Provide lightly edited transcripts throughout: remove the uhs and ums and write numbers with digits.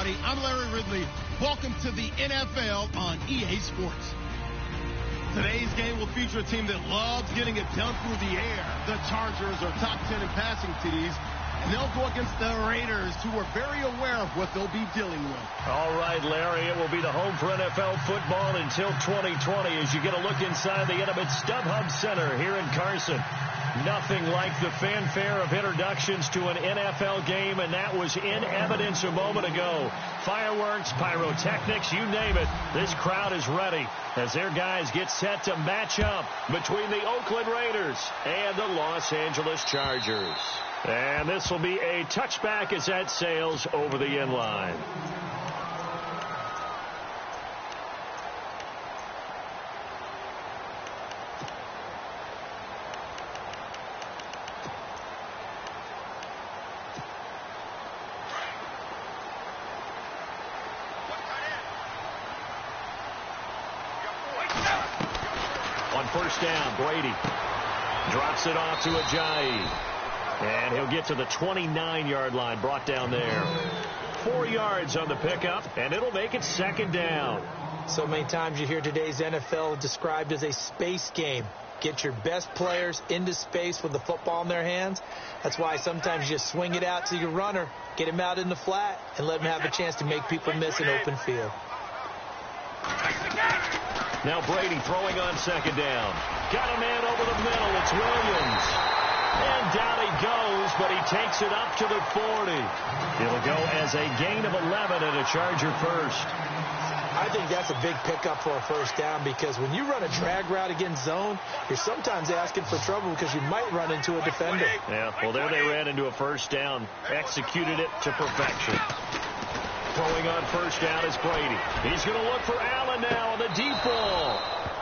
everybody. I'm Larry Ridley. Welcome to the NFL on EA Sports. Today's game will feature a team that loves getting it done through the air. The Chargers are top 10 in passing TDs, and they'll go against the Raiders, who are very aware of what they'll be dealing with. All right, Larry, it will be the home for NFL football until 2020 as you get a look inside the intimate StubHub Center here in Carson. Nothing like the fanfare of introductions to an NFL game, and that was in evidence a moment ago. Fireworks, pyrotechnics, you name it. This crowd is ready as their guys get set to match up between the Oakland Raiders and the Los Angeles Chargers. And this will be a touchback as that sails over the end line. On first down, Brady drops it off to jjae. And he'll get to the 29-yard line, brought down there. 4 yards on the pickup, and it'll make it second down. So many times you hear today's NFL described as a space game. Get your best players into space with the football in their hands. That's why sometimes you just swing it out to your runner, get him out in the flat, and let him have a chance to make people miss an open field. Now Brady throwing on second down. Got a man over the middle. It's Williams. And down he goes, but he takes it up to the 40. It'll go as a gain of 11 and a Charger first. I think that's a big pickup for a first down because when you run a drag route against zone, you're sometimes asking for trouble because you might run into a defender. Yeah, well, there they ran into a first down. Executed it to perfection. Throwing on first down is Brady. He's going to look for Allen now on the deep ball.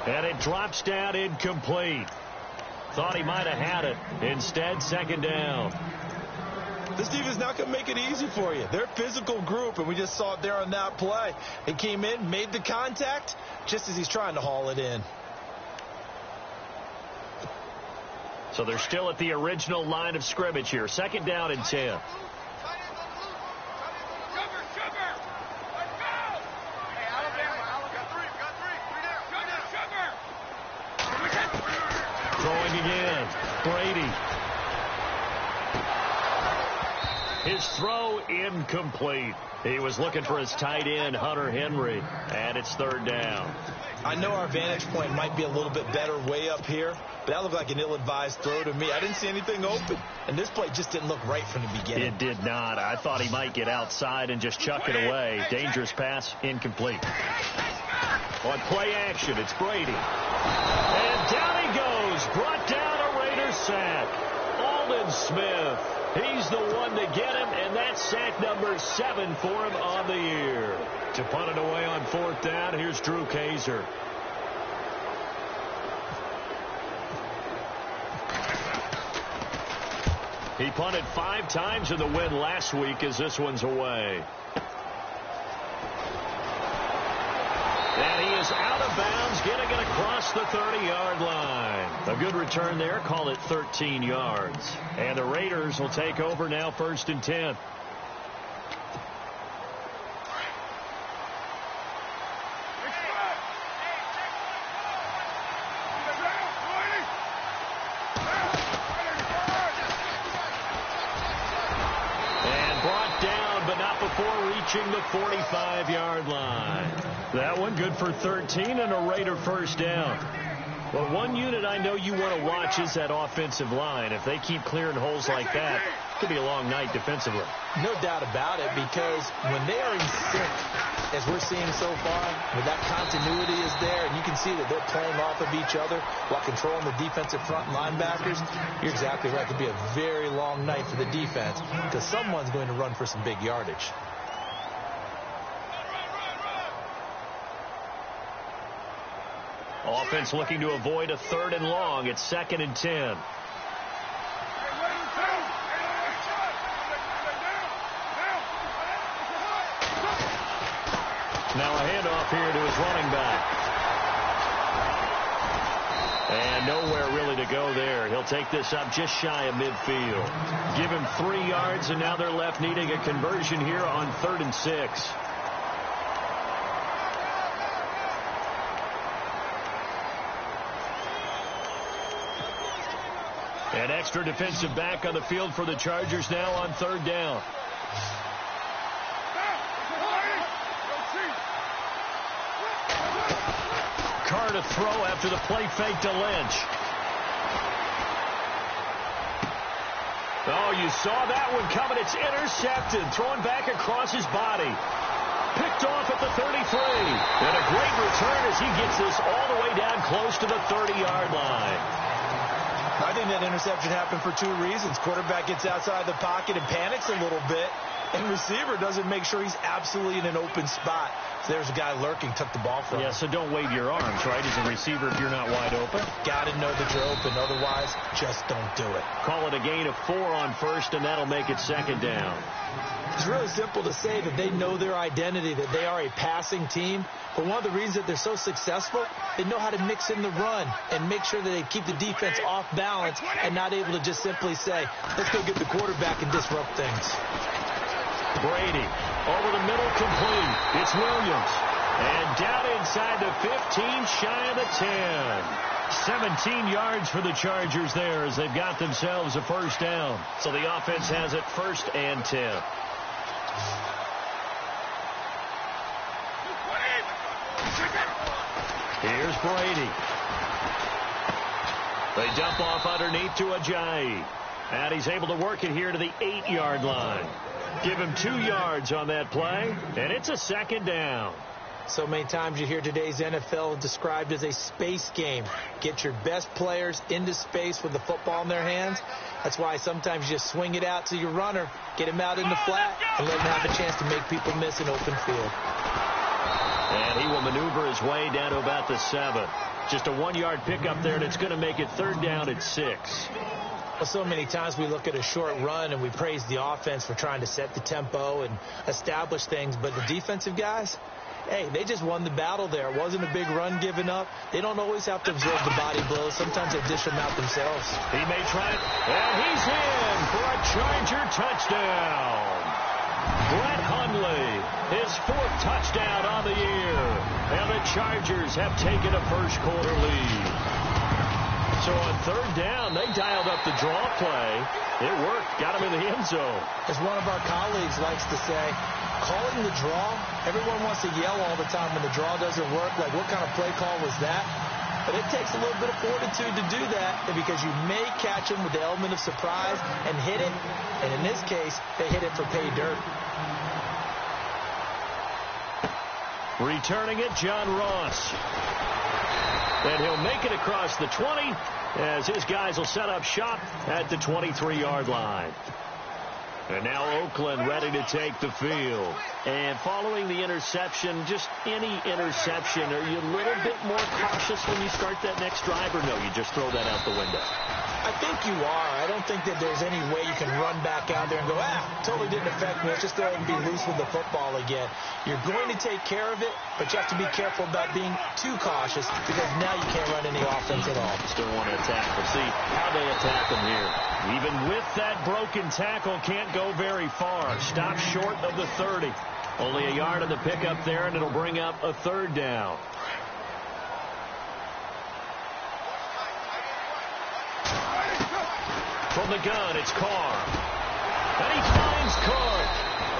And it drops down incomplete. Thought he might have had it. Instead, second down. This defense is not going to make it easy for you. They're a physical group, and we just saw it there on that play. He came in, made the contact, just as he's trying to haul it in. So they're still at the original line of scrimmage here. Second down and 10. Throwing again. Brady. His throw incomplete. He was looking for his tight end, Hunter Henry, and it's third down. I know our vantage point might be a little bit better way up here, but that looked like an ill-advised throw to me. I didn't see anything open, and this play just didn't look right from the beginning. It did not. I thought he might get outside and just chuck it away. Dangerous pass, incomplete. On play action, it's Brady. And down he goes. Brought down a Raiders sack. Aldon Smith. He's the one to get him, and that's sack number 7 for him on the year. To punt it away on fourth down, here's Drew Kaiser. He punted 5 times in the win last week as this one's away. And he is out of bounds, getting it across the 30-yard line. A good return there, call it 13 yards. And the Raiders will take over now, first and 10. And brought down, but not before reaching the 45-yard line. That one good for 13 and a Raider first down. Well, one unit I know you want to watch is that offensive line. If they keep clearing holes like that, it could be a long night defensively. No doubt about it, because when they are in sync, as we're seeing so far, when that continuity is there, and you can see that they're playing off of each other while controlling the defensive front linebackers, you're exactly right. It could be a very long night for the defense because someone's going to run for some big yardage. Offense looking to avoid a third and long. It's second and 10. Now a handoff here to his running back. And nowhere really to go there. He'll take this up just shy of midfield. Give him 3 yards, and now they're left needing a conversion here on 3rd and 6. An extra defensive back on the field for the Chargers now on 3rd down. Carr to throw after the play fake to Lynch. Oh, you saw that one coming. It's intercepted. Thrown back across his body. Picked off at the 33. And a great return as he gets this all the way down close to the 30-yard line. I think that interception happened for 2 reasons. Quarterback gets outside the pocket and panics a little bit, and receiver doesn't make sure he's absolutely in an open spot. So there's a guy lurking, took the ball from him. Yeah, so don't wave your arms, right, as a receiver if you're not wide open. Got to know that you're open. Otherwise, just don't do it. Call it a gain of 4 on 1st, and that'll make it 2nd down. It's really simple to say that they know their identity, that they are a passing team. But one of the reasons that they're so successful, they know how to mix in the run and make sure that they keep the defense off balance and not able to just simply say, let's go get the quarterback and disrupt things. Brady over the middle, complete. It's Williams. And down inside the 15, shy of the 10. 17 yards for the Chargers there as they've got themselves a 1st down. So the offense has it 1st and 10. Here's Brady. They dump off underneath to jjae. And he's able to work it here to the 8-yard line. Give him 2 yards on that play, and it's a 2nd down. So many times you hear today's NFL described as a space game. Get your best players into space with the football in their hands. That's why sometimes you just swing it out to your runner, get him out in the flat, and let him have a chance to make people miss an open field. And he will maneuver his way down to about the 7. Just a 1-yard pickup there, and it's going to make it 3rd down at 6. Well, so many times we look at a short run and we praise the offense for trying to set the tempo and establish things, but the defensive guys, hey, they just won the battle there. It wasn't a big run given up. They don't always have to absorb the body blows. Sometimes they dish them out themselves. He may try it, and he's in for a Charger touchdown. Brett Hundley, his 4th touchdown on the year. And the Chargers have taken a first-quarter lead. So on 3rd down, they dialed up the draw play. It worked. Got him in the end zone. As one of our colleagues likes to say, calling the draw, everyone wants to yell all the time when the draw doesn't work. Like, what kind of play call was that? But it takes a little bit of fortitude to do that because you may catch him with the element of surprise and hit it. And in this case, they hit it for pay dirt. Returning it, John Ross. And he'll make it across the 20 as his guys will set up shop at the 23-yard line. And now Oakland ready to take the field. And following the interception, just any interception, are you a little bit more cautious when you start that next drive, or no, you just throw that out the window? I think you are. I don't think that there's any way you can run back out there and go, totally didn't affect me. Let's just throw it and be loose with the football again. You're going to take care of it, but you have to be careful about being too cautious because now you can't run any offense at all. Still want to attack. We'll see how they attack them here. Even with that broken tackle, can't go very far. Stop short of the 30. Only a yard on the pickup there, and it'll bring up a 3rd down. From the gun, it's Carr. And he finds Cook.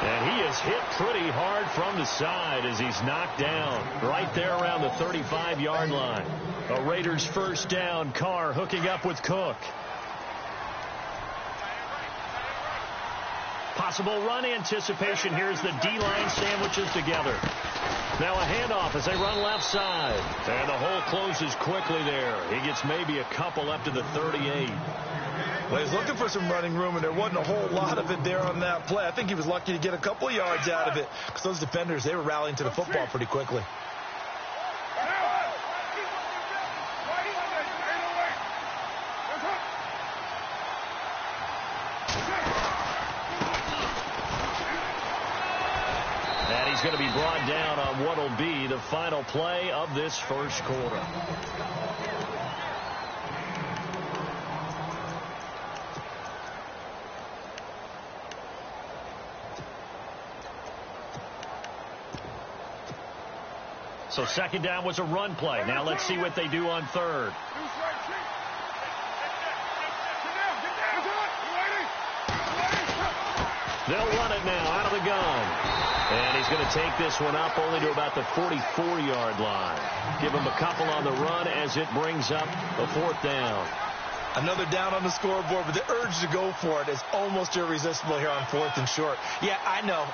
And he is hit pretty hard from the side as he's knocked down right there around the 35-yard line. A Raiders 1st down. Carr hooking up with Cook. Possible run anticipation here as the D-line sandwiches together. Now a handoff as they run left side. And the hole closes quickly there. He gets maybe a couple up to the 38. Well, he was looking for some running room, and there wasn't a whole lot of it there on that play. I think he was lucky to get a couple of yards out of it because those defenders, they were rallying to the football pretty quickly. And he's going to be brought down on what will be the final play of this 1st quarter. So second down was a run play. Now let's see what they do on third. They'll run it now out of the gun. And he's going to take this one up only to about the 44-yard line. Give him a couple on the run as it brings up a fourth down. Another down on the scoreboard, but the urge to go for it is almost irresistible here on fourth and short. Yeah, I know.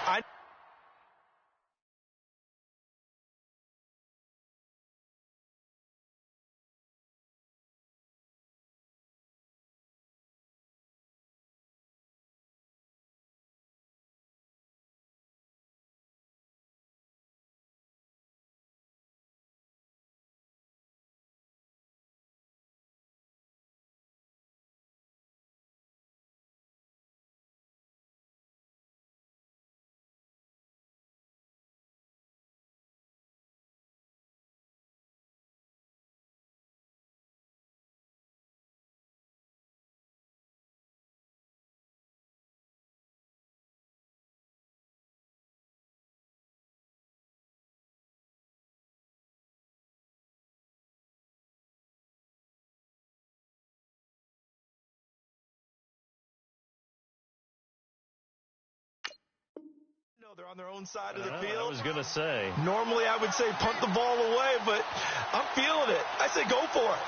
They're on their own side of the field. I was going to say. Normally I would say punt the ball away, but I'm feeling it. I say go for it.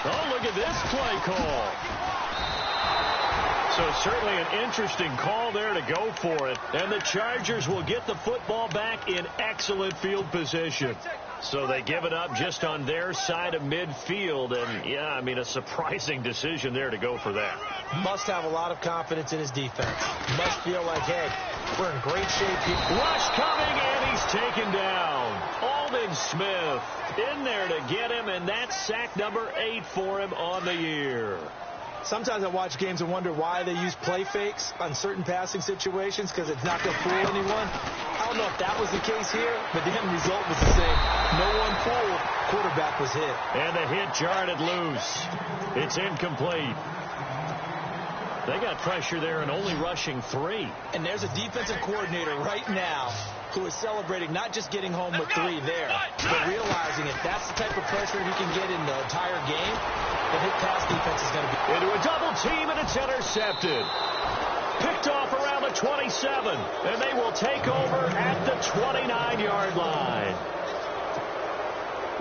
Oh, look at this play call. So certainly an interesting call there to go for it. And the Chargers will get the football back in excellent field position. So they give it up just on their side of midfield. And, yeah, I mean, a surprising decision there to go for that. Must have a lot of confidence in his defense. Must feel like, hey, we're in great shape here. Rush coming, and he's taken down. Aldon Smith in there to get him, and that's sack number 8 for him on the year. Sometimes I watch games and wonder why they use play fakes on certain passing situations, because it's not going to fool anyone. I don't know if that was the case here, but the end result was the same. No one fooled. Quarterback was hit. And the hit jarred it loose. It's incomplete. They got pressure there and only rushing 3. And there's a defensive coordinator right now who is celebrating not just getting home with 3 there, but realizing if that's the type of pressure he can get in the entire game, the hit pass defense is going to be... Into a double team, and it's intercepted. Picked off around the 27, and they will take over at the 29-yard line.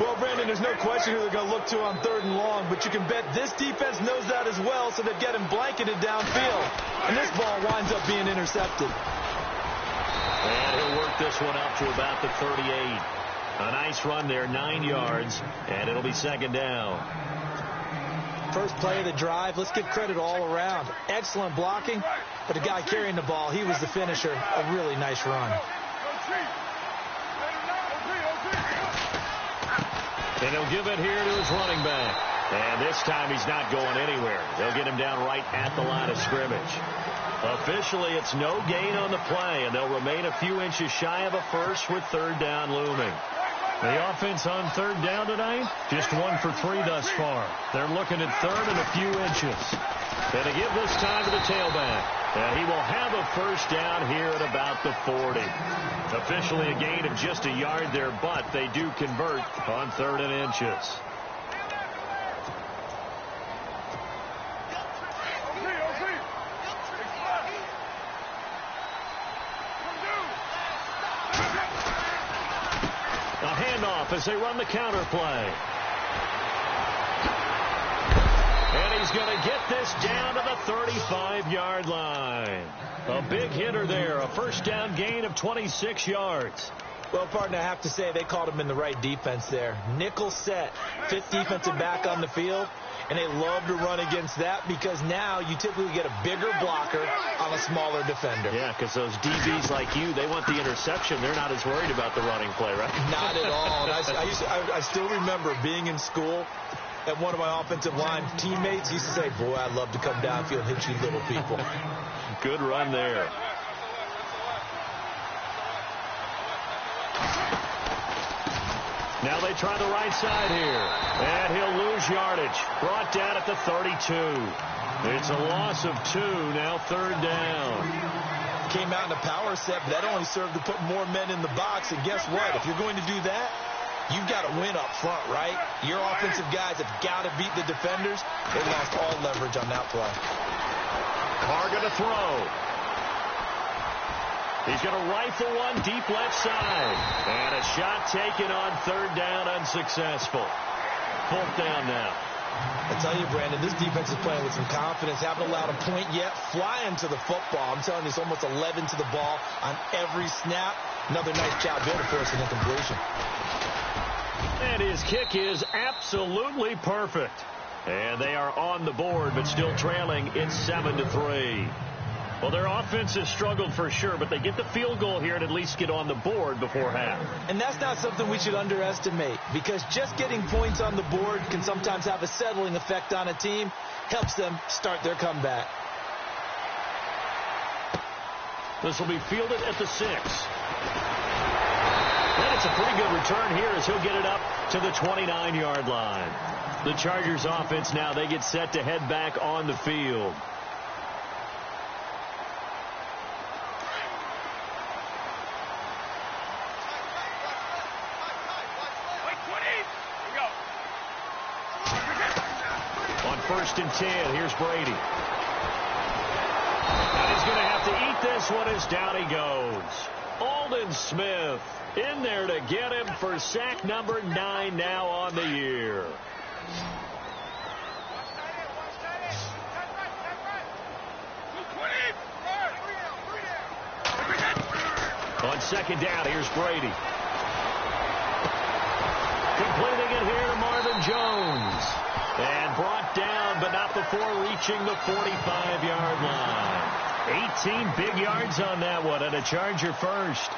Well, Brandon, there's no question who they're going to look to on 3rd and long, but you can bet this defense knows that as well, so they've got him blanketed downfield. And this ball winds up being intercepted. And he'll work this one up to about the 38. A nice run there, 9 yards, and it'll be 2nd down. First play of the drive. Let's give credit all around. Excellent blocking, but the guy carrying the ball, he was the finisher. A really nice run. And he'll give it here to his running back. And this time he's not going anywhere. They'll get him down right at the line of scrimmage. Officially, it's no gain on the play, and they'll remain a few inches shy of a first with 3rd down looming. The offense on 3rd down tonight, just 1 for 3 thus far. They're looking at 3rd and a few inches. And to give this time to the tailback. And he will have a first down here at about the 40. Officially a gain of just a yard there, but they do convert on 3rd and inches. A handoff as they run the counter play. And he's going to get this down to the 35-yard line. A big hitter there. A first down gain of 26 yards. Well, partner, I have to say they called him in the right defense there. Nickel set, 5th defensive back on the field, and they love to run against that because now you typically get a bigger blocker on a smaller defender. Yeah, because those DBs like you, they want the interception. They're not as worried about the running play, right? Not at all. And I still remember being in school, and one of my offensive line teammates used to say, boy, I'd love to come downfield and hit you little people. Good run there. Now they try the right side here. And he'll lose yardage. Brought down at the 32. It's a loss of 2. Now 3rd down. Came out in a power set, but that only served to put more men in the box. And guess what? If you're going to do that, you've got to win up front, right? Your offensive guys have got to beat the defenders. They lost all leverage on that play. Carr going to throw. He's going to rifle one deep left side. And a shot taken on 3rd down, unsuccessful. 4th down now. I tell you, Brandon, this defense is playing with some confidence. Haven't allowed a point yet. Flying to the football. I'm telling you, it's almost 11 to the ball on every snap. Another nice job there to force an incompletion. And his kick is absolutely perfect. And they are on the board, but still trailing. It's 7-3. Well, their offense has struggled for sure, but they get the field goal here and at least get on the board before half. And that's not something we should underestimate, because just getting points on the board can sometimes have a settling effect on a team. Helps them start their comeback. This will be fielded at the 6. And it's a pretty good return here as he'll get it up to the 29-yard line. The Chargers offense now, they get set to head back on the field. On 1st and 10, here's Brady. And he's going to have to eat this one as down he goes. Aldon Smith in there to get him for sack number 9 now on the year. On 2nd down, here's Brady. Completing it here to Marvin Jones. And brought down, but not before reaching the 45-yard line. 18 big yards on that one, and a Charger first.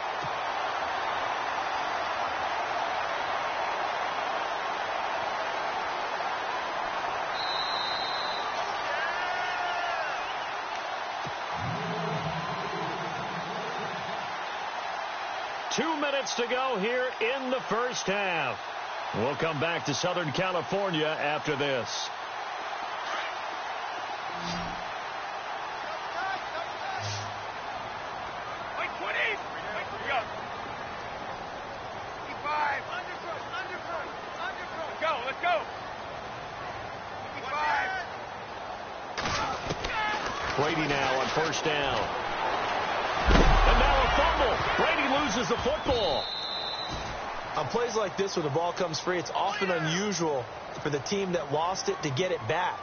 Two minutes to go here in the first half. We'll come back to Southern California after this. Let's go. Brady now on 1st down. And now a fumble. Brady loses the football. On plays like this where the ball comes free, it's often unusual for the team that lost it to get it back,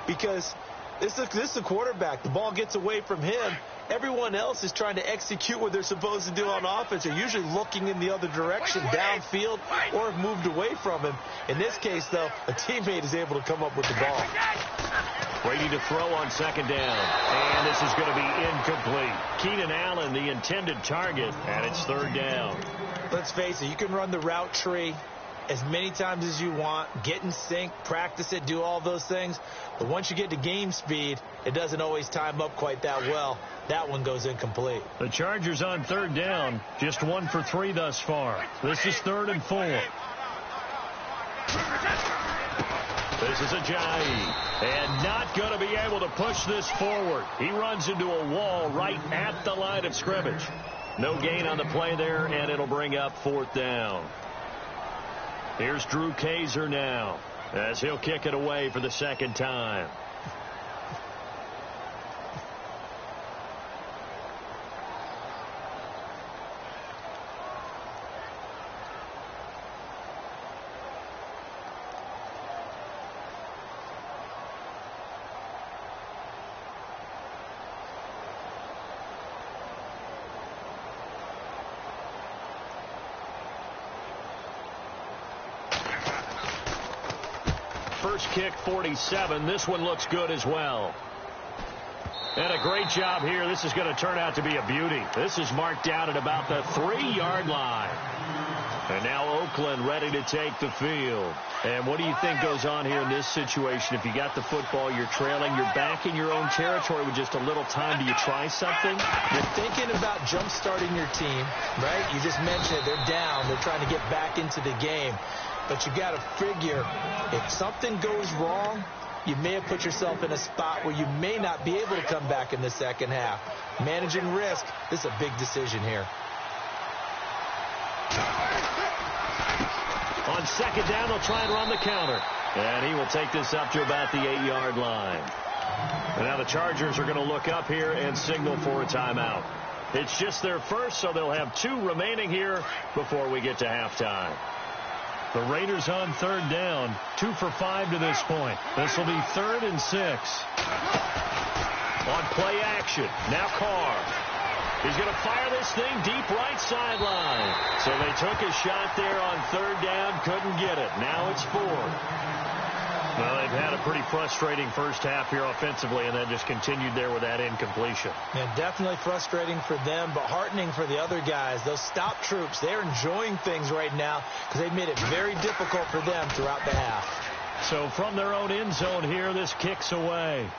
because this is the quarterback. The ball gets away from him. Everyone else is trying to execute what they're supposed to do on offense. They're usually looking in the other direction, downfield, or have moved away from him. In this case, though, a teammate is able to come up with the ball. Brady to throw on 2nd down. And this is going to be incomplete. Keenan Allen, the intended target, and it's 3rd down. Let's face it, you can run the route tree as many times as you want, get in sync, practice it, do all those things. But once you get to game speed, it doesn't always time up quite that well. That one goes incomplete. The Chargers on 3rd down, just 1 for 3 thus far. This is 3rd and 4. This is jjae, and not going to be able to push this forward. He runs into a wall right at the line of scrimmage. No gain on the play there, and it'll bring up 4th down. Here's Drew Kaiser now, as he'll kick it away for the 2nd time. First kick, 47. This one looks good as well. And a great job here. This is going to turn out to be a beauty. This is marked down at about the 3-yard line. And now Oakland ready to take the field. And what do you think goes on here in this situation? If you got the football, you're trailing, you're back in your own territory with just a little time. Do you try something? You're thinking about jump-starting your team, right? You just mentioned it. They're down. They're trying to get back into the game. But you got to figure, if something goes wrong, you may have put yourself in a spot where you may not be able to come back in the second half. Managing risk, this is a big decision here. On second down, they'll try and run the counter. And he will take this up to about the 8-yard line. And now the Chargers are going to look up here and signal for a timeout. It's just their first, so they'll have 2 remaining here before we get to halftime. The Raiders on third down, 2 for 5 to this point. This will be 3rd and 6. On play action, now Carr. He's going to fire this thing deep right sideline. So they took a shot there on third down, couldn't get it. Now it's 4th. Well, they've had a pretty frustrating first half here offensively, and then just continued there with that incompletion. Yeah, definitely frustrating for them, but heartening for the other guys. Those stop troops, they're enjoying things right now because they've made it very difficult for them throughout the half. So from their own end zone here, this kicks away.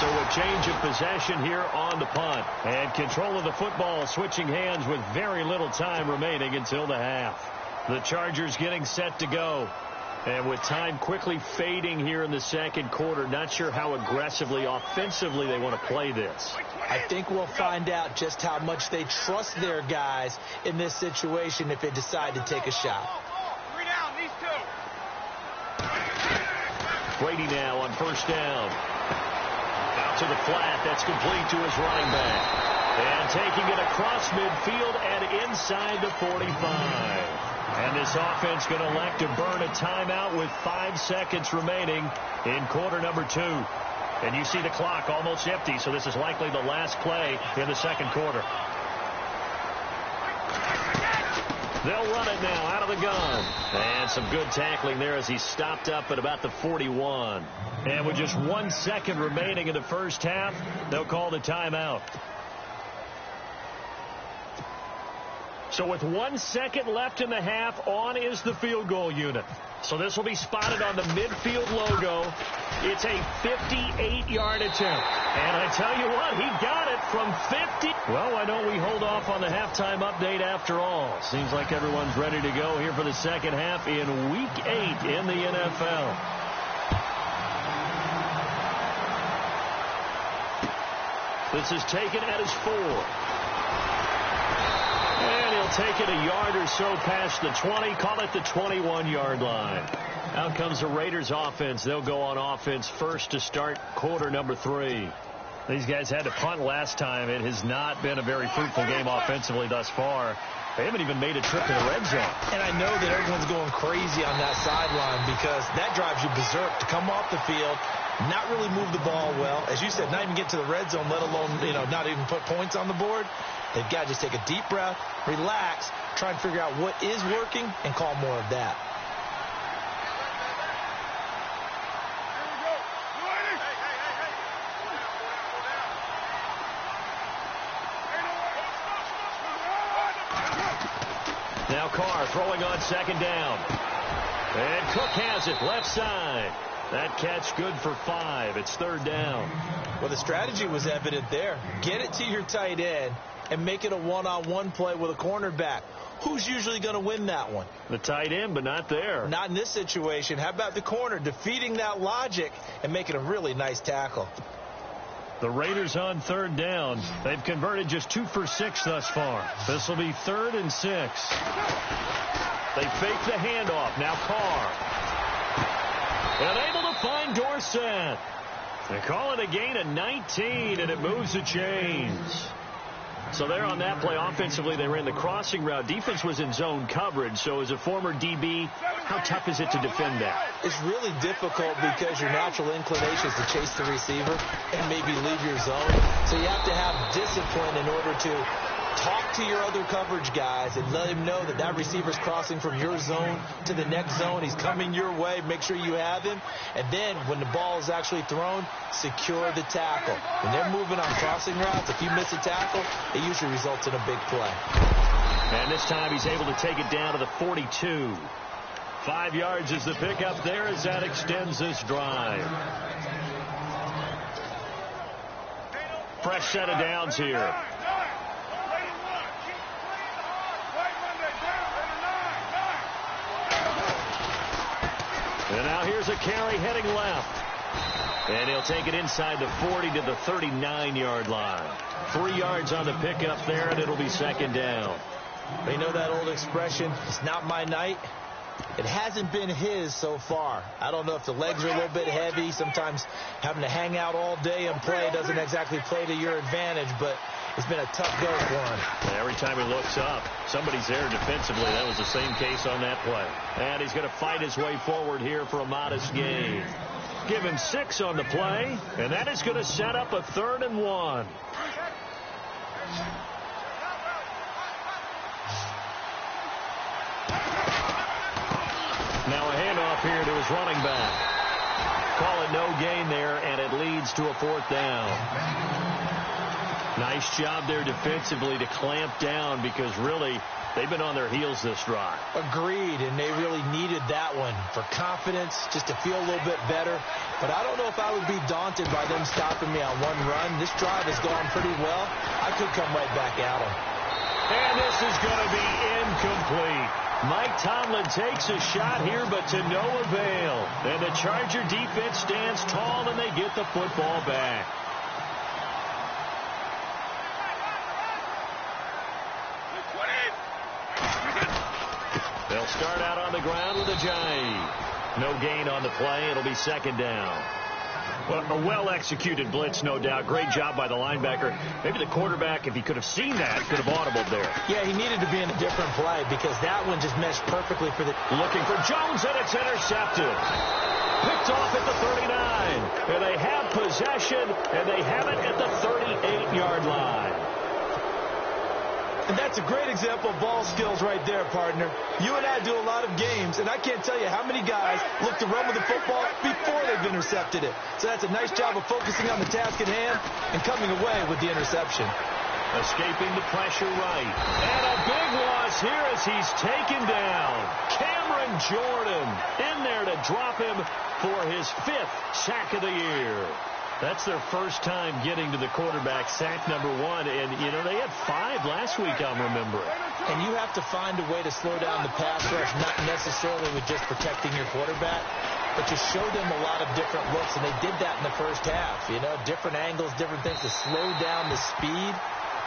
So a change of possession here on the punt. And control of the football switching hands with very little time remaining until the half. The Chargers getting set to go. And with time quickly fading here in the second quarter, not sure how aggressively, offensively they want to play this. I think we'll find out just how much they trust their guys in this situation if they decide to take a shot. 3 down, these 2. Brady now on first down. Out to the flat. That's complete to his running back. And taking it across midfield and inside the 45. And this offense going to elect to burn a timeout with 5 seconds remaining in quarter number 2. And you see the clock almost empty, so this is likely the last play in the second quarter. They'll run it now out of the gun. And some good tackling there as he stopped up at about the 41. And with just 1 second remaining in the first half, they'll call the timeout. So with 1 second left in the half, on is the field goal unit. So this will be spotted on the midfield logo. It's a 58-yard attempt. And I tell you what, he got it from 50. Well, why don't we hold off on the halftime update after all? Seems like everyone's ready to go here for the second half in Week 8 in the NFL. This is taken at his 4. And he'll take it a yard or so past the 20, call it the 21-yard line. Out comes the Raiders offense. They'll go on offense first to start quarter number 3. These guys had to punt last time. It has not been a very fruitful game offensively thus far. They haven't even made a trip to the red zone. And I know that everyone's going crazy on that sideline because that drives you berserk to come off the field, not really move the ball well. As you said, not even get to the red zone, let alone, not even put points on the board. They've got to just take a deep breath, relax, try and figure out what is working, and call more of that. Now Carr throwing on second down. And Cook has it left side. That catch good for 5. It's third down. Well, the strategy was evident there. Get it to your tight end and make it a one-on-one play with a cornerback. Who's usually going to win that one? The tight end, but not there. Not in this situation. How about the corner defeating that logic and making a really nice tackle? The Raiders on third down. They've converted just 2 for 6 thus far. This will be 3rd and 6. They fake the handoff. Now Carr. Unable to find Dorsett. They call it a gain of 19, and it moves the chains. So there on that play, offensively, they ran the crossing route. Defense was in zone coverage. So as a former DB, how tough is it to defend that? It's really difficult because your natural inclination is to chase the receiver and maybe leave your zone. So you have to have discipline in order to Talk to your other coverage guys and let him know that that receiver's crossing from your zone to the next zone. He's coming your way. Make sure you have him. And then when the ball is actually thrown, secure the tackle. When they're moving on crossing routes, if you miss a tackle, it usually results in a big play. And this time he's able to take it down to the 42. 5 yards is the pickup there as that extends this drive. Fresh set of downs here. And now here's a carry heading left. And he'll take it inside the 40 to the 39-yard line. 3 yards on the pickup there, and it'll be second down. They know that old expression, it's not my night. It hasn't been his so far. I don't know if the legs are a little bit heavy. Sometimes having to hang out all day and play doesn't exactly play to your advantage, but it's been a tough go for him. Every time he looks up, somebody's there defensively. That was the same case on that play. And he's going to fight his way forward here for a modest gain. Give him 6 on the play, and that is going to set up a 3rd and 1. Now a handoff here to his running back. Call it no gain there, and it leads to a 4th down. Nice job there defensively to clamp down because really they've been on their heels this drive. Agreed, and they really needed that one for confidence, just to feel a little bit better. But I don't know if I would be daunted by them stopping me on one run. This drive has gone pretty well. I could come right back at them. And this is going to be incomplete. Mike Tomlin takes a shot here, but to no avail. And the Charger defense stands tall, and they get the football back. They'll start out on the ground with a jjae. No gain on the play. It'll be second down. Well, a well-executed blitz, no doubt. Great job by the linebacker. Maybe the quarterback, if he could have seen that, could have audibled there. Yeah, he needed to be in a different play because that one just meshed perfectly for the... Looking for Jones, and it's intercepted. Picked off at the 39. And they have possession, and they have it at the 38-yard line. And that's a great example of ball skills right there, partner. You and I do a lot of games, and I can't tell you how many guys look to run with the football before they've intercepted it. So that's a nice job of focusing on the task at hand and coming away with the interception. Escaping the pressure right. And a big loss here as he's taken down. Cameron Jordan in there to drop him for his 5th sack of the year. That's their first time getting to the quarterback, sack number 1. And, you know, they had 5 last week, I'm remembering. And you have to find a way to slow down the pass rush, not necessarily with just protecting your quarterback, but to show them a lot of different looks. And they did that in the first half, you know, different angles, different things to slow down the speed.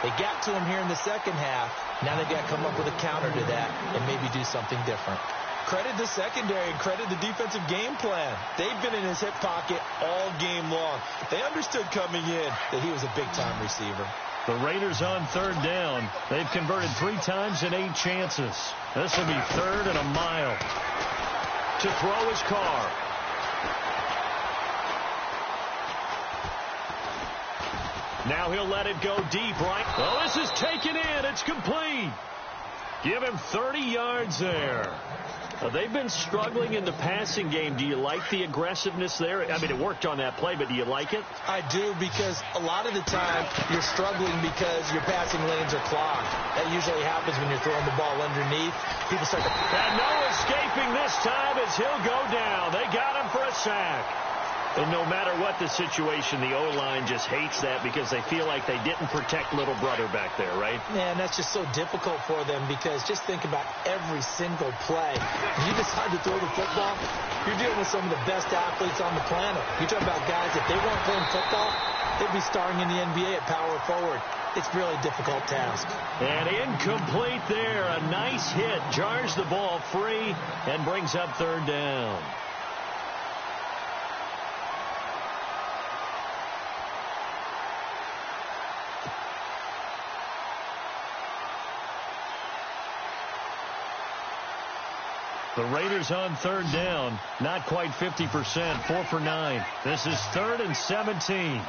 They got to him here in the second half. Now they've got to come up with a counter to that and maybe do something different. Credit the secondary and credit the defensive game plan. They've been in his hip pocket all game long. They understood coming in that he was a big-time receiver. The Raiders on 3rd down. They've converted 3 times in 8 chances. This will be 3rd and a mile. To throw his Carr. Now he'll let it go deep, right? Well, this is taken in. It's complete. Give him 30 yards there. They've been struggling in the passing game. Do you like the aggressiveness there? I mean, it worked on that play, but do you like it? I do, because a lot of the time you're struggling because your passing lanes are clogged. That usually happens when you're throwing the ball underneath. People start to... And no escaping this time as he'll go down. They got him for a sack. And no matter what the situation, the O-line just hates that because they feel like they didn't protect little brother back there, right? Man, that's just so difficult for them because just think about every single play. When you decide to throw the football, you're dealing with some of the best athletes on the planet. You're talking about guys, if they weren't playing football, they'd be starring in the NBA at power forward. It's really a difficult task. And incomplete there. A nice hit. Jars the ball free and brings up 3rd down. The Raiders on 3rd down, not quite 50%, 4 for 9. This is 3rd and 17.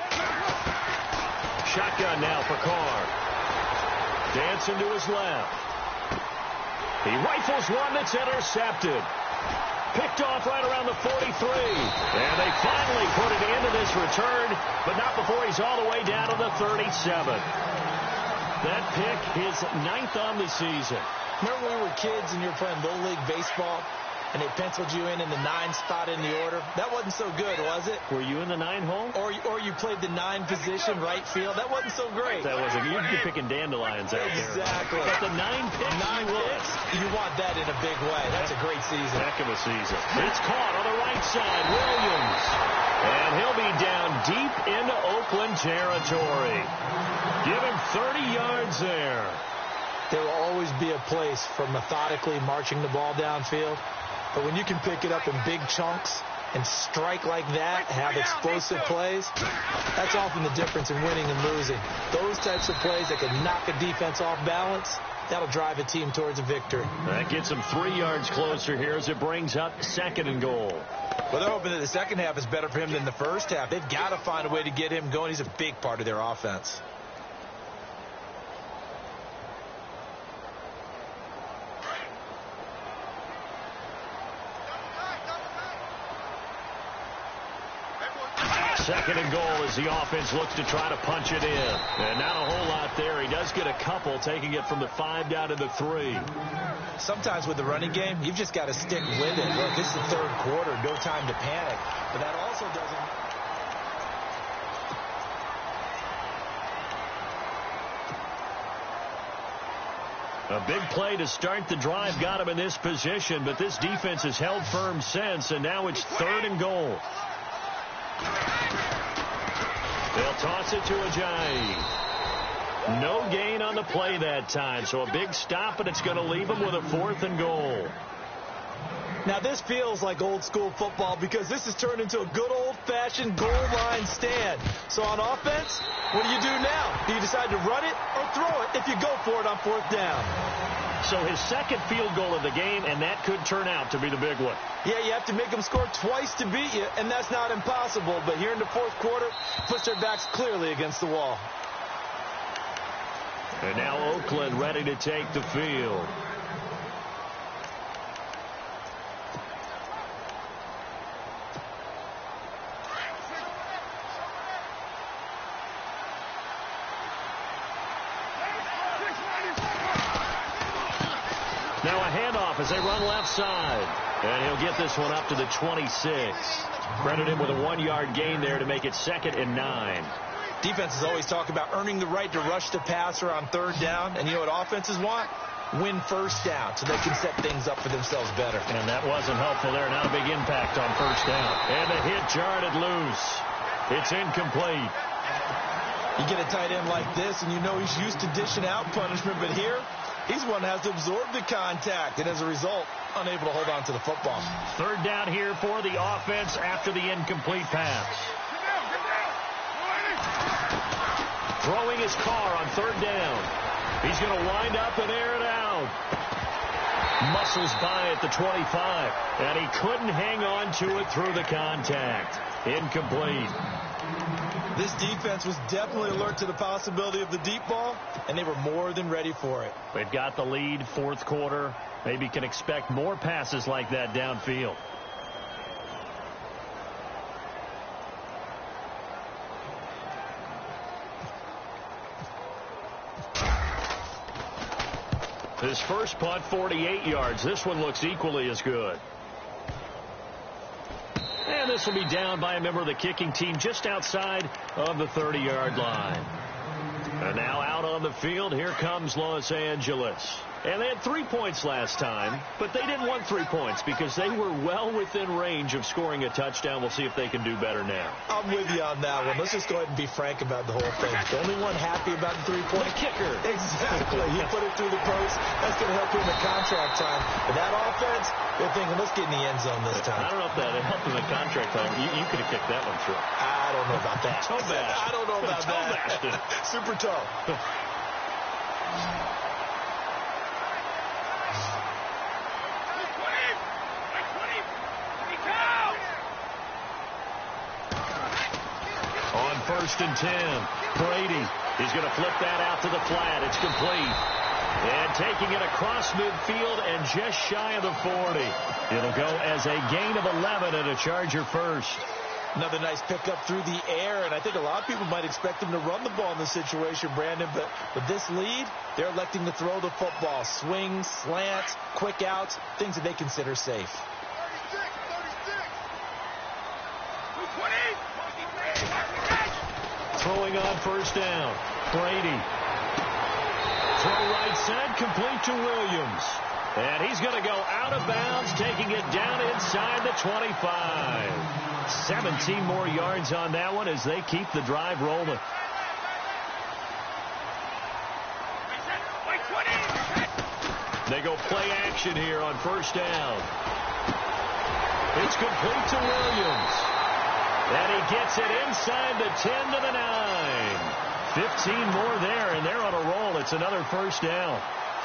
Shotgun now for Carr. Dancing to his left. He rifles one that's intercepted. Picked off right around the 43. And they finally put it into this return, but not before he's all the way down to the 37. That pick, his 9th on the season. Remember when we were kids and you were playing Little League Baseball, and they penciled you in the 9 spot in the order? That wasn't so good, was it? Were you in the 9 hole? Or you played the 9 position, right field? That wasn't so great. That wasn't. You'd be picking dandelions out there. Exactly. But the 9 picks, 9 picks, you want that in a big way. That's a great season. Heck of a season. It's caught on the right side. Williams. And he'll be down deep into Oakland territory. Give him 30 yards there. There will always be a place for methodically marching the ball downfield. But when you can pick it up in big chunks and strike like that, have explosive plays, that's often the difference in winning and losing. Those types of plays that can knock a defense off balance, that'll drive a team towards a victory. That gets them 3 yards closer here as it brings up 2nd and goal. Well, they're hoping that the second half is better for him than the first half. They've got to find a way to get him going. He's a big part of their offense. Second and goal as the offense looks to try to punch it in. And not a whole lot there. He does get a couple, taking it from the 5 down to the 3. Sometimes with the running game, you've just got to stick with it. Look, this is the third quarter. No time to panic. But that also doesn't... A big play to start the drive got him in this position, but this defense has held firm since, and now it's 3rd and goal. They'll toss it to jjae. No gain on the play that time, so a big stop, and it's going to leave them with a 4th and goal. Now, this feels like old school football because this has turned into a good old-fashioned goal line stand. So on offense, what do you do now? Do you decide to run it or throw it if you go for it on 4th down? So his second field goal of the game, and that could turn out to be the big one. Yeah, you have to make them score twice to beat you, and that's not impossible. But here in the 4th quarter, puts their backs clearly against the wall. And now Oakland ready to take the field. Now a handoff as they run left side. And he'll get this one up to the 26. Credit him with a 1-yard gain there to make it 2nd and 9. Defenses always talk about earning the right to rush the passer on 3rd down. And you know what offenses want? Win 1st down so they can set things up for themselves better. And that wasn't helpful there. Not a big impact on 1st down. And the hit jarred it loose. It's incomplete. You get a tight end like this, and you know he's used to dishing out punishment. But here, he's one that has to absorb the contact, and as a result, unable to hold on to the football. 3rd down here for the offense after the incomplete pass. Throwing his car on 3rd down. He's going to wind up and air it out. Muscles by at the 25, and he couldn't hang on to it through the contact. Incomplete. This defense was definitely alert to the possibility of the deep ball, and they were more than ready for it. They've got the lead, 4th quarter. Maybe can expect more passes like that downfield. His first punt, 48 yards. This one looks equally as good. And this will be down by a member of the kicking team just outside of the 30-yard line. And now out on the field, here comes Los Angeles. And they had 3 points last time, but they didn't want 3 points because they were well within range of scoring a touchdown. We'll see if they can do better now. I'm with you on that one. Let's just go ahead and be frank about the whole thing. The only one happy about the 3-point kicker. Exactly. He put it through the post. That's going to help him in contract time. But that offense, they're thinking, let's get in the end zone this time. I don't know if that helped him in contract time. You could have kicked that one through. I don't know about that. Toe bash. I don't know about toe that. Super toe. first and 10. Brady, he's going to flip that out to the flat. It's complete. And taking it across midfield and just shy of the 40. It'll go as a gain of 11 and a Charger first. Another nice pickup through the air, and I think a lot of people might expect them to run the ball in this situation, Brandon, but with this lead, they're electing to throw the football. Swings, slants, quick outs, things that they consider safe. 36. Throwing on first down. Brady. Throw right side, complete to Williams. And he's going to go out of bounds, taking it down inside the 25. 17 more yards on that one as they keep the drive rolling. They go play action here on first down. It's complete to Williams. And he gets it inside the 10 to the 9. 15 more there, and they're on a roll. It's another first down.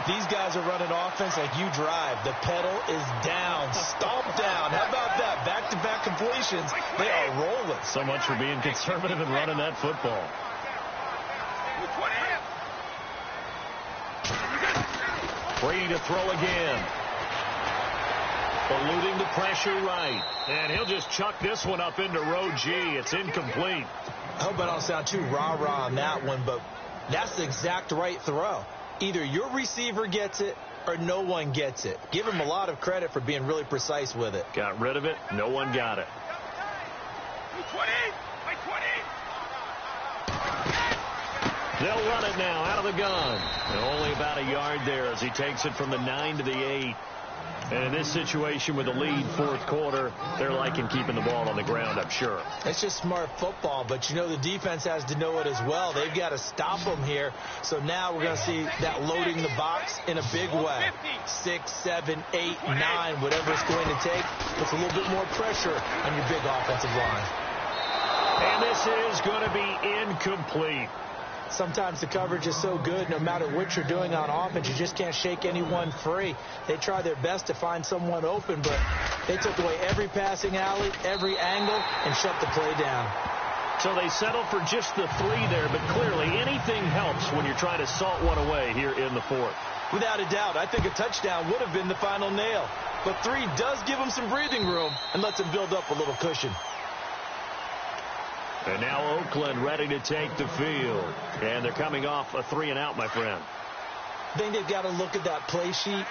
These guys are running offense like you drive. The pedal is down. Stomp down. How about that? Back-to-back completions. They are rolling. So much for being conservative and running that football. Brady to throw again. Eluding the pressure right. And he'll just chuck this one up into row G. It's incomplete. I hope I don't sound too rah-rah on that one, but that's the exact right throw. Either your receiver gets it or no one gets it. Give him a lot of credit for being really precise with it. Got rid of it. No one got it. 20. They'll run it now out of the gun. And only about a yard there as he takes it from the 9 to the 8. And in this situation with the lead fourth quarter, they're liking keeping the ball on the ground, I'm sure. It's just smart football, but you know the defense has to know it as well. They've got to stop them here. So now we're going to see that loading the box in a big way. 6, 7, 8, 9, whatever it's going to take. Puts a little bit more pressure on your big offensive line. And this is going to be incomplete. Sometimes the coverage is so good, no matter what you're doing on offense, you just can't shake anyone free. They try their best to find someone open, but they took away every passing alley, every angle, and shut the play down. So they settle for just the 3 there, but clearly anything helps when you're trying to salt one away here in the fourth. Without a doubt, I think a touchdown would have been the final nail. But 3 does give them some breathing room and lets them build up a little cushion. And now Oakland ready to take the field. And they're coming off a 3-and-out, my friend. I think they've got to look at that play sheet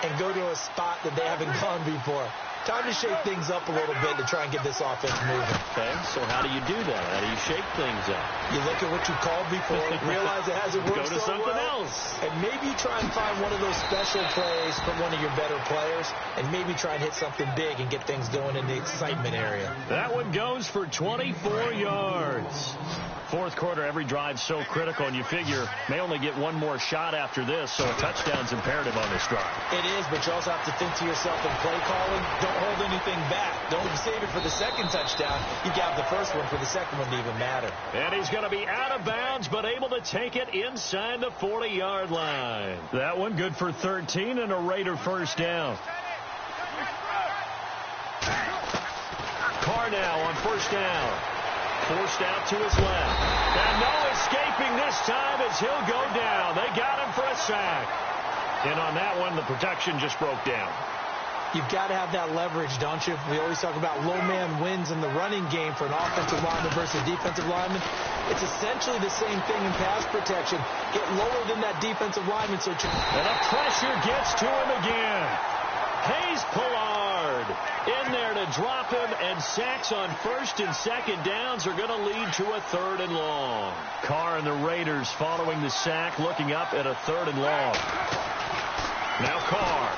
and go to a spot that they haven't gone before. Time to shake things up a little bit to try and get this offense moving. Okay, so how do you do that? How do you shake things up? You look at what you called before, realize it hasn't worked Go to so something well, else. and maybe try and find one of those special plays from one of your better players, and maybe try and hit something big and get things going in the excitement area. That one goes for 24 yards. Fourth quarter, every drive so critical, and you figure may only get one more shot after this, so a touchdown's imperative on this drive. It is, but you also have to think to yourself in play calling, don't hold anything back. Don't save it for the second touchdown. You got the first one for the second one to even matter. And he's going to be out of bounds, but able to take it inside the 40-yard line. That one good for 13 and a Raider first down. Carr now on first down. Forced out to his left. And no escaping this time as he'll go down. They got him for a sack. And on that one, the protection just broke down. You've got to have that leverage, don't you? We always talk about low man wins in the running game for an offensive lineman versus defensive lineman. It's essentially the same thing in pass protection. Get lower than that defensive lineman. And the pressure gets to him again. Hayes Pollard in there to drop him, and sacks on first and second downs are going to lead to a 3rd and long. Carr and the Raiders following the sack, looking up at a 3rd and long. Now Carr.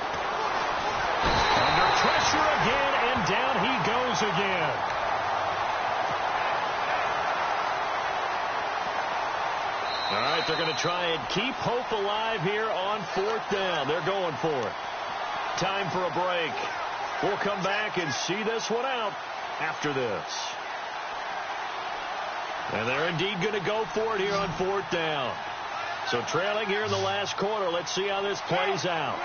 Under pressure again, and down he goes again. All right, they're going to try and keep hope alive here on 4th down. They're going for it. Time for a break. We'll come back and see this one out after this. And they're indeed going to go for it here on 4th down. So trailing here in the last quarter. Let's see how this plays out.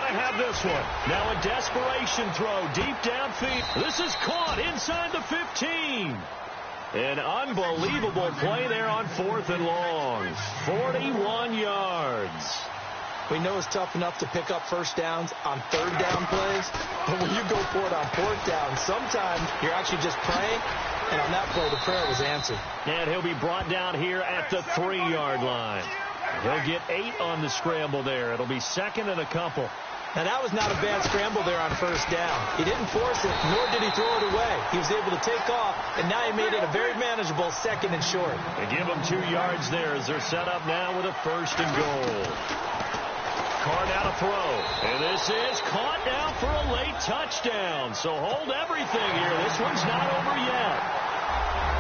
to have this one. Now a desperation throw deep downfield. This is caught inside the 15. An unbelievable play there on 4th and long. 41 yards. We know it's tough enough to pick up first downs on 3rd down plays, but when you go for it on 4th down, sometimes you're actually just praying, and on that play, the prayer was answered. And he'll be brought down here at the 3-yard line. He'll get 8 on the scramble there. It'll be 2nd and a couple. Now, that was not a bad scramble there on 1st down. He didn't force it, nor did he throw it away. He was able to take off, and now he made it a very manageable 2nd and short. They give him 2 yards there as they're set up now with a 1st and goal. Carr now to throw. And this is caught now for a late touchdown. So hold everything here. This one's not over yet.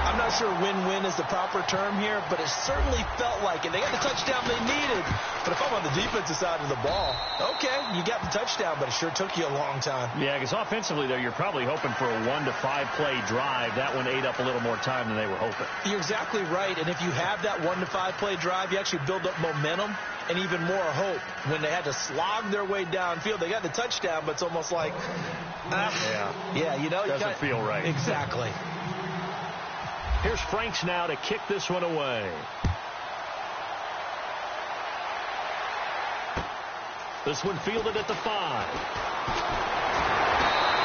I'm not sure win-win is the proper term here, but it certainly felt like it. They got the touchdown they needed. But if I'm on the defensive side of the ball, okay, you got the touchdown, but it sure took you a long time. Yeah, because offensively there, you're probably hoping for a 1 to 5 play drive. That one ate up a little more time than they were hoping. You're exactly right. And if you have that 1 to 5 play drive, you actually build up momentum and even more hope. When they had to slog their way downfield, they got the touchdown, but it's almost like, you know. Doesn't feel right. Exactly. Here's Franks now to kick this one away. This one fielded at the 5.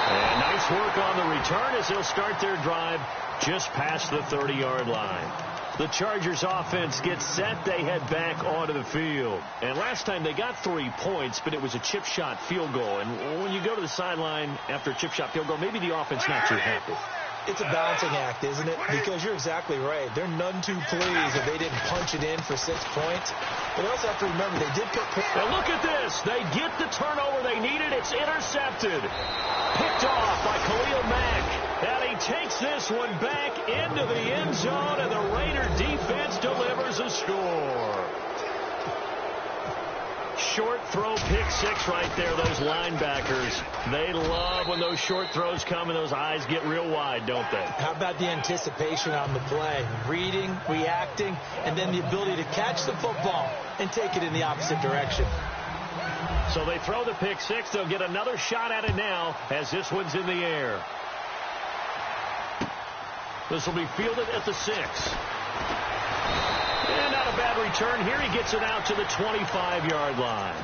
And nice work on the return as they'll start their drive just past the 30-yard line. The Chargers offense gets set. They head back onto the field. And last time they got 3 points, but it was a chip shot field goal. And when you go to the sideline after a chip shot field goal, maybe the offense not too happy. It's a balancing act, isn't it? Because you're exactly right. They're none too pleased that they didn't punch it in for 6 points. But they also have to remember they did put... Now look at this. They get the turnover they needed. It's intercepted. Picked off by Khalil Mack. And he takes this one back into the end zone, and the Raider defense delivers a score. Short throw, pick 6 right there. Those linebackers, they love when those short throws come and those eyes get real wide, don't they? How about the anticipation on the play? Reading, reacting, and then the ability to catch the football and take it in the opposite direction. So they throw the pick 6. They'll get another shot at it now as this one's in the air. This will be fielded at the 6. And not a bad return here. He gets it out to the 25-yard line.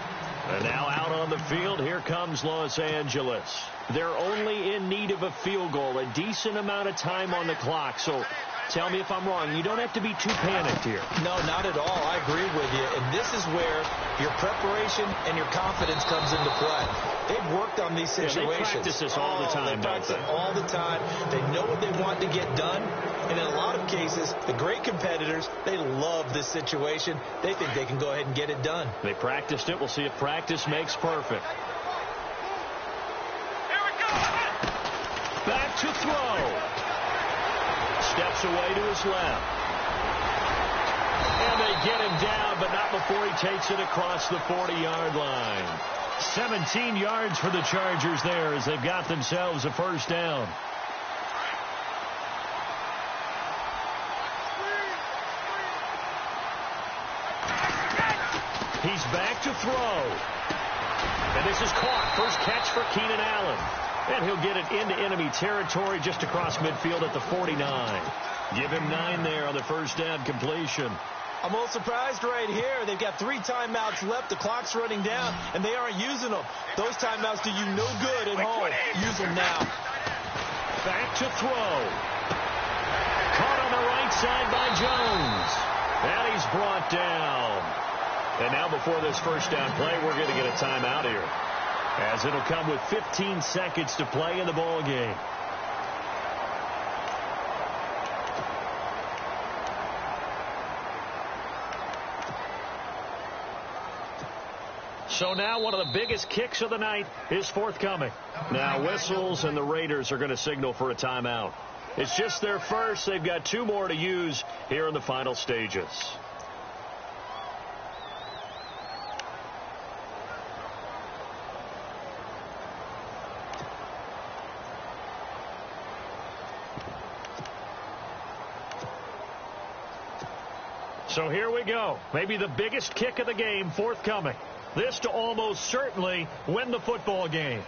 And now out on the field, here comes Los Angeles. They're only in need of a field goal, a decent amount of time on the clock. So tell me if I'm wrong. You don't have to be too panicked here. No, not at all. I agree with you. And this is where your preparation and your confidence comes into play. They've worked on these situations. Yeah, they practice this all the time, don't they? All the time. They know what they want to get done. And in a lot of cases, the great competitors, they love this situation. They think they can go ahead and get it done. They practiced it. We'll see if practice makes perfect. Here we go. Back to throw. Steps away to his left. And they get him down, but not before he takes it across the 40-yard line. 17 yards for the Chargers there as they've got themselves a first down. He's back to throw. And this is caught. First catch for Keenan Allen. And he'll get it into enemy territory just across midfield at the 49. Give him 9 there on the first down completion. I'm a little surprised right here. They've got 3 timeouts left. The clock's running down, and they aren't using them. Those timeouts do you no good at home. Use them now. Back to throw. Caught on the right side by Jones. And he's brought down. And now before this first down play, we're going to get a timeout here, as it'll come with 15 seconds to play in the ball game. So now one of the biggest kicks of the night is forthcoming. Now whistles and the Raiders are going to signal for a timeout. It's just their first. They've got 2 more to use here in the final stages. So here we go. Maybe the biggest kick of the game forthcoming. This to almost certainly win the football game.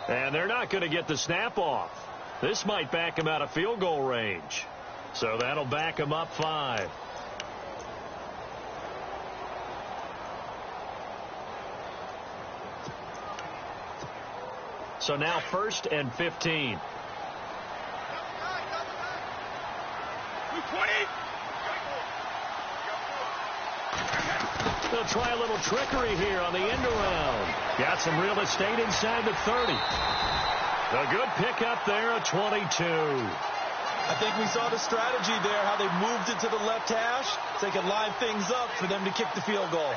And they're not going to get the snap off. This might back him out of field goal range. So that'll back him up 5. So now 1st and 15. 220. They'll try a little trickery here on the end around. Got some real estate inside the 30. A good pickup there at 22. I think we saw the strategy there, how they moved it to the left hash so they could line things up for them to kick the field goal.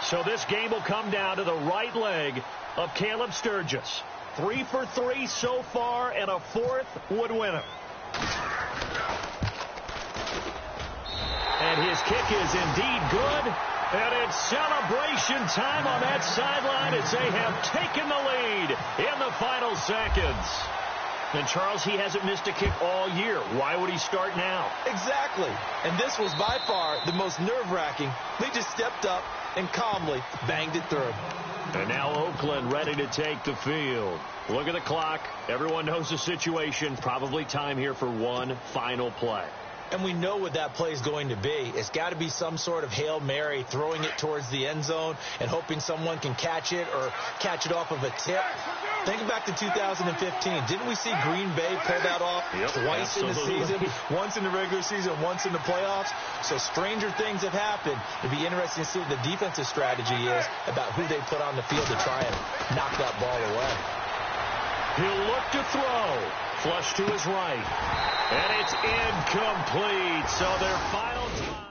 So this game will come down to the right leg of Caleb Sturgis. 3 for 3 so far, and a 4th would win him. And his kick is indeed good. And it's celebration time on that sideline as they have taken the lead in the final seconds. And, Charles, he hasn't missed a kick all year. Why would he start now? Exactly. And this was by far the most nerve-wracking. They just stepped up and calmly banged it through. And now Oakland ready to take the field. Look at the clock. Everyone knows the situation. Probably time here for one final play. And we know what that play is going to be. It's got to be some sort of Hail Mary, throwing it towards the end zone and hoping someone can catch it or catch it off of a tip. Think back to 2015. Didn't we see Green Bay pull that off twice in the season? Once in the regular season, once in the playoffs. So stranger things have happened. It'd be interesting to see what the defensive strategy is about who they put on the field to try and knock that ball away. He'll look to throw. Flush to his right. And it's incomplete. So their final time.